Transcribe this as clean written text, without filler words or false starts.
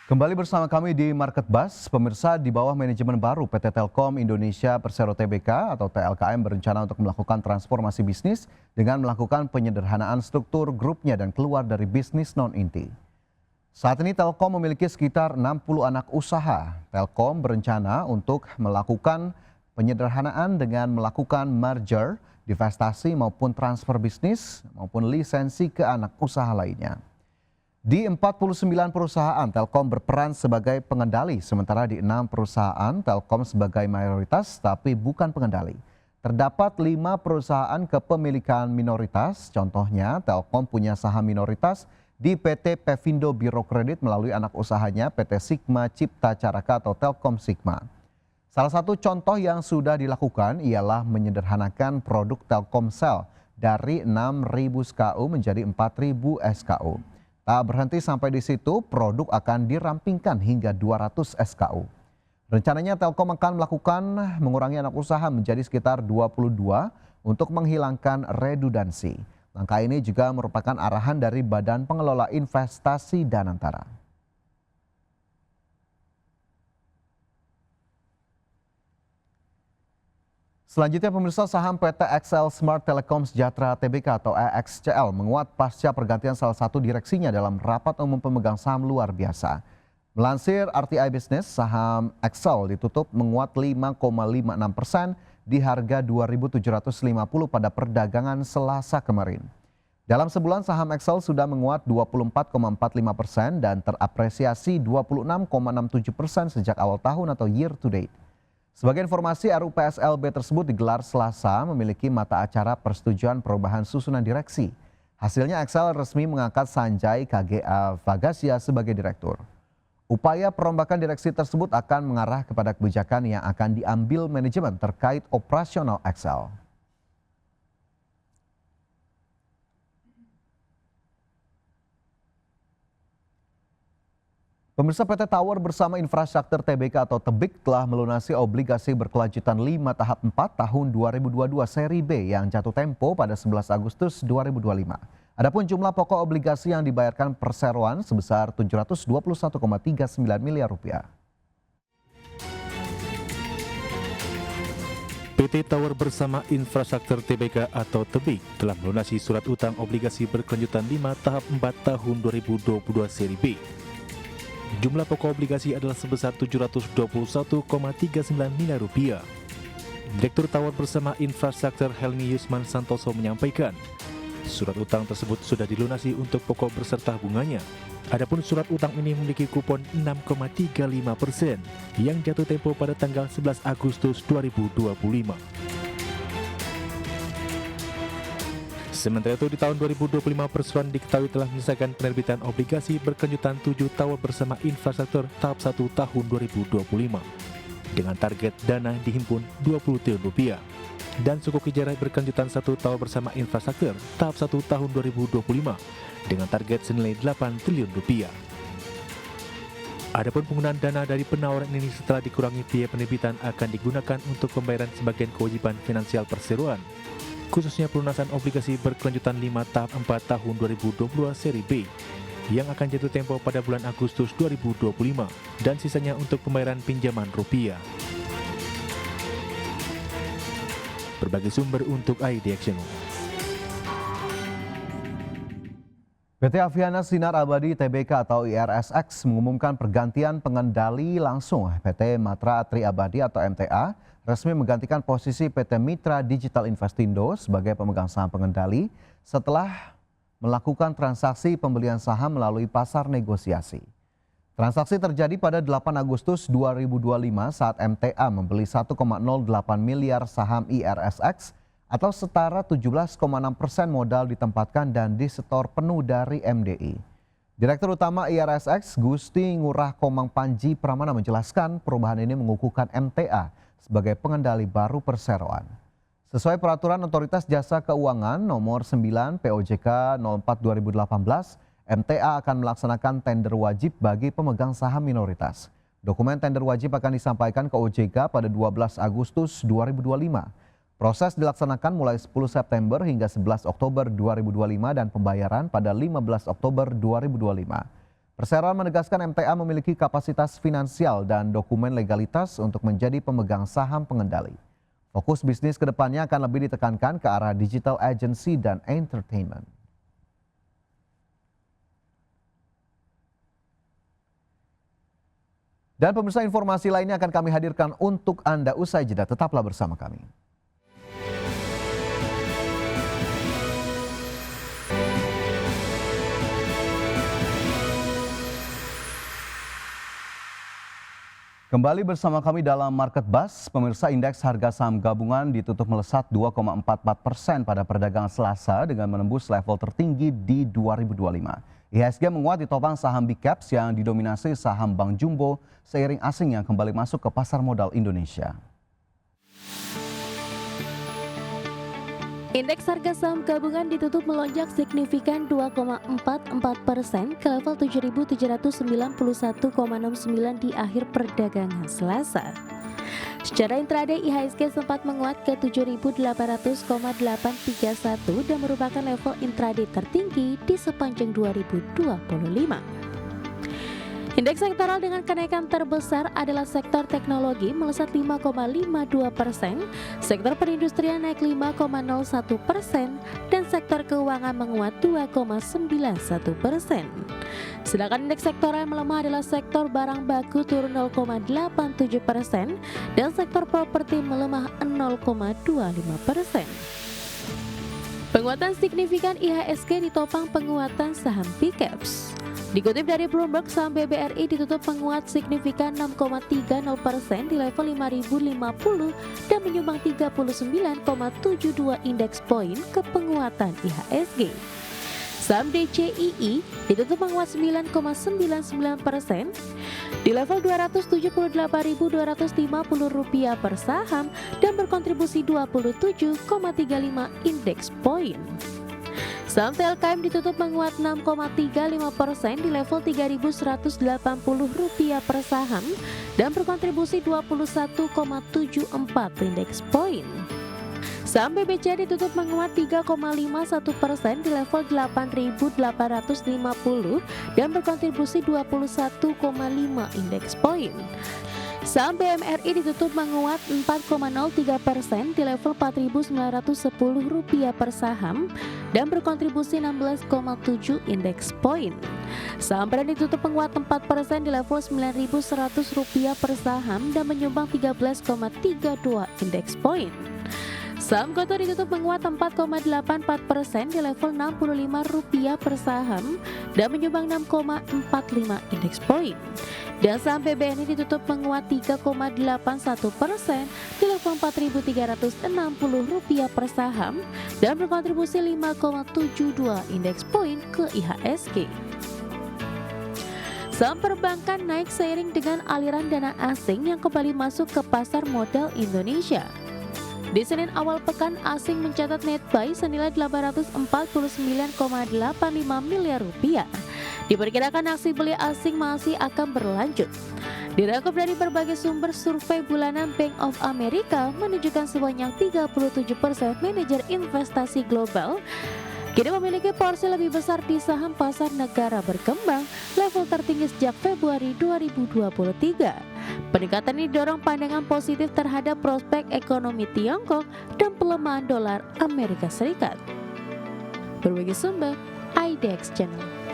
Kembali bersama kami di Market Bus, pemirsa. Di bawah manajemen baru PT Telkom Indonesia Persero Tbk atau TLKM berencana untuk melakukan transformasi bisnis dengan melakukan penyederhanaan struktur grupnya dan keluar dari bisnis non-inti. Saat ini Telkom memiliki sekitar 60 anak usaha. Telkom berencana untuk melakukan penyederhanaan dengan melakukan merger, divestasi maupun transfer bisnis maupun lisensi ke anak usaha lainnya. Di 49 perusahaan, Telkom berperan sebagai pengendali, sementara di 6 perusahaan, Telkom sebagai mayoritas tapi bukan pengendali. Terdapat 5 perusahaan kepemilikan minoritas, contohnya Telkom punya saham minoritas di PT Pevindo Biro Kredit melalui anak usahanya PT Sigma Cipta Caraka atau Telkom Sigma. Salah satu contoh yang sudah dilakukan ialah menyederhanakan produk Telkomsel dari 6.000 SKU menjadi 4.000 SKU. Tak berhenti sampai di situ, produk akan dirampingkan hingga 200 SKU. Rencananya Telkom akan mengurangi anak usaha menjadi sekitar 22 untuk menghilangkan redundansi. Langkah ini juga merupakan arahan dari Badan Pengelola Investasi Danantara. Selanjutnya pemirsa, saham PT Excel Smart Telecom Sejahtera Tbk atau EXCL menguat pasca pergantian salah satu direksinya dalam rapat umum pemegang saham luar biasa. Melansir RTI Business, saham Excel ditutup menguat 5,56% di harga 2.750 pada perdagangan Selasa kemarin. Dalam sebulan saham Excel sudah menguat 24,45% dan terapresiasi 26,67% sejak awal tahun atau year to date. Sebagai informasi, RUPSLB tersebut digelar Selasa memiliki mata acara persetujuan perubahan susunan direksi. Hasilnya Excel resmi mengangkat Sanjay KGA Vagasia sebagai direktur. Upaya perombakan direksi tersebut akan mengarah kepada kebijakan yang akan diambil manajemen terkait operasional Excel. Pemirsa, PT Tower bersama Infrastruktur Tbk atau Tebik telah melunasi obligasi berkelanjutan 5 tahap 4 tahun 2022 seri B yang jatuh tempo pada 11 Agustus 2025. Adapun jumlah pokok obligasi yang dibayarkan perseroan sebesar 721,39 miliar rupiah. PT Tower bersama Infrastruktur Tbk atau Tebik telah melunasi surat utang obligasi berkelanjutan 5 tahap 4 tahun 2022 seri B. Jumlah pokok obligasi adalah sebesar 721,39 miliar rupiah. Direktur Tower bersama Infrastruktur Helmi Yusman Santoso menyampaikan, surat utang tersebut sudah dilunasi untuk pokok berserta bunganya. Adapun surat utang ini memiliki kupon 6,35% yang jatuh tempo pada tanggal 11 Agustus 2025. Sementara itu di tahun 2025 perseroan diketahui telah menyelesaikan penerbitan obligasi berkelanjutan 7 Tower bersama Infrastruktur tahap 1 tahun 2025 dengan target dana dihimpun 20 triliun rupiah dan sukuk ijarah berkelanjutan 1 Tower bersama Infrastruktur tahap 1 tahun 2025 dengan target senilai 8 triliun rupiah. Adapun penggunaan dana dari penawaran ini setelah dikurangi biaya penerbitan akan digunakan untuk pembayaran sebagian kewajiban finansial perseroan, khususnya pelunasan obligasi berkelanjutan 5 tahap 4 tahun 2022 seri B yang akan jatuh tempo pada bulan Agustus 2025 dan sisanya untuk pembayaran pinjaman rupiah. Berbagai sumber untuk ID Action. PT Aviana Sinar Abadi Tbk atau IRSX mengumumkan pergantian pengendali langsung. PT Matra Tri Abadi atau MTA resmi menggantikan posisi PT Mitra Digital Investindo sebagai pemegang saham pengendali setelah melakukan transaksi pembelian saham melalui pasar negosiasi. Transaksi terjadi pada 8 Agustus 2025 saat MTA membeli 1,08 miliar saham IRSX atau setara 17,6% modal ditempatkan dan disetor penuh dari MDI. Direktur Utama IRSX Gusti Ngurah Komang Panji Pramana menjelaskan perubahan ini mengukuhkan MTA sebagai pengendali baru perseroan. Sesuai peraturan Otoritas Jasa Keuangan nomor 9 POJK 04/2018, MTA akan melaksanakan tender wajib bagi pemegang saham minoritas. Dokumen tender wajib akan disampaikan ke OJK pada 12 Agustus 2025. Proses dilaksanakan mulai 10 September hingga 11 Oktober 2025 dan pembayaran pada 15 Oktober 2025. Perseroan menegaskan MTA memiliki kapasitas finansial dan dokumen legalitas untuk menjadi pemegang saham pengendali. Fokus bisnis ke depannya akan lebih ditekankan ke arah digital agency dan entertainment. Dan pemirsa, informasi lainnya akan kami hadirkan untuk Anda usai jeda. Tetaplah bersama kami. Kembali bersama kami dalam Market Buzz. Pemirsa, indeks harga saham gabungan ditutup melesat 2,44% pada perdagangan Selasa dengan menembus level tertinggi di 2025. IHSG menguat ditopang saham Big Caps yang didominasi saham Bank Jumbo seiring asing yang kembali masuk ke pasar modal Indonesia. Indeks harga saham gabungan ditutup melonjak signifikan 2,44% ke level 7.791,69 di akhir perdagangan Selasa. Secara intraday IHSG sempat menguat ke 7.800,831 dan merupakan level intraday tertinggi di sepanjang 2025. Indeks sektoral dengan kenaikan terbesar adalah sektor teknologi melesat 5,52%, sektor perindustrian naik 5,01%, dan sektor keuangan menguat 2,91%. Sedangkan indeks sektoral yang melemah adalah sektor barang baku turun 0,87% dan sektor properti melemah 0,25%. Penguatan signifikan IHSG ditopang penguatan saham Big Caps. Dikutip dari Bloomberg, saham BBRI ditutup menguat signifikan 6,30% di level 5.050 dan menyumbang 39,72 indeks poin ke penguatan IHSG. Saham DCII ditutup menguat 9,99% di level Rp278.250 per saham dan berkontribusi 27,35 indeks poin. Saham TLKM ditutup menguat 6,35% di level Rp3.180 per saham dan berkontribusi 21,74 indeks poin. Saham BBC ditutup menguat 3,51% di level 8.850 dan berkontribusi 21,5 indeks poin. Saham BMRI ditutup menguat 4,03% di level Rp4.910 per saham dan berkontribusi 16,7 indeks poin. Saham BRAND ditutup menguat 4% di level Rp9.100 per saham dan menyumbang 13,32 indeks poin. Saham GoTo ditutup menguat 4,84% di level Rp65 per saham dan menyumbang 6,45 indeks poin. Dan saham BBNI ditutup menguat 3,81% di level Rp4.360 per saham dan berkontribusi 5,72 indeks poin ke IHSG. Saham perbankan naik seiring dengan aliran dana asing yang kembali masuk ke pasar modal Indonesia. Di Senin awal pekan, asing mencatat net buy senilai Rp849,85 miliar. Diperkirakan aksi beli asing masih akan berlanjut. Dirangkum dari berbagai sumber, survei bulanan Bank of America menunjukkan sebanyak 37% manajer investasi global kini memiliki porsi lebih besar di saham pasar negara berkembang, level tertinggi sejak Februari 2023. Peningkatan ini didorong pandangan positif terhadap prospek ekonomi Tiongkok dan pelemahan dolar Amerika Serikat. Berbagai sumber, IDX Channel.